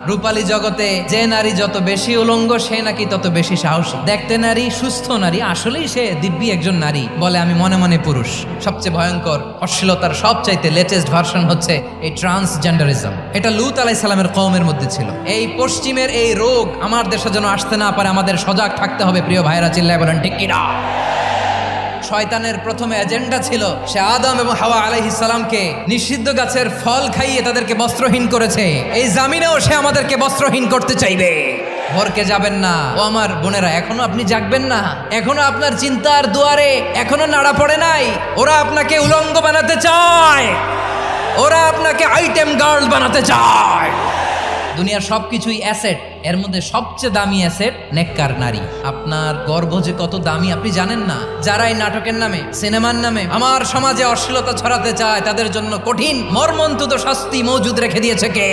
রূপালী জগতে যে নারী যত বেশি উলঙ্গ সে নাকি তত বেশি সাহসী। দেখতে নারী, সুস্থ নারী, আসলেই সে দিব্যি একজন নারী বলে আমি মনে মনে পুরুষ। সবচেয়ে ভয়ঙ্কর অশ্লীলতার সবচাইতে লেটেস্ট ভার্সন হচ্ছে এই ট্রান্সজেন্ডারিজম। এটা লূত আলাইহিস সালামের কওমের মধ্যে ছিল। এই পশ্চিমের এই রোগ আমার দেশে যেন আসতে না পারে, আমাদের সজাগ থাকতে হবে। প্রিয় ভাইরা, চিল্লায় বলেন ঠিক কিনা? শয়তানের প্রথম এজেন্ডা ছিল সে আদম এবং হাওয়া আলাইহিস সালামকে নিষিদ্ধ গাছের ফল খাইয়ে তাদেরকে বস্ত্রহীন করেছে। এই জামিনেও সে আমাদেরকে বস্ত্রহীন করতে চাইবে। ভরকে যাবেন না ও আমার বোনেরা, এখনো আপনি জাগবেন না? এখনো আপনার চিন্তার দুয়ারে এখনো নাড়া পড়ে নাই? ওরা আপনাকে উলঙ্গ বানাতে চায়, ওরা আপনাকে আইটেম গার্ল বানাতে চায়। দুনিয়ার সবকিছুই অ্যাসেট, এর মধ্যে সবচেয়ে দামি অ্যাসেট নেককার নারী। আপনার গর্ভ যে কত দামি আপনি জানেন না? যারা এই নাটকের নামে, সিনেমার নামে আমার সমাজে অশ্লীলতা ছড়াতে চায় তাদের জন্য কঠিন মর্মন্তুদ শাস্তি মজুদ রেখে দিয়েছে কে?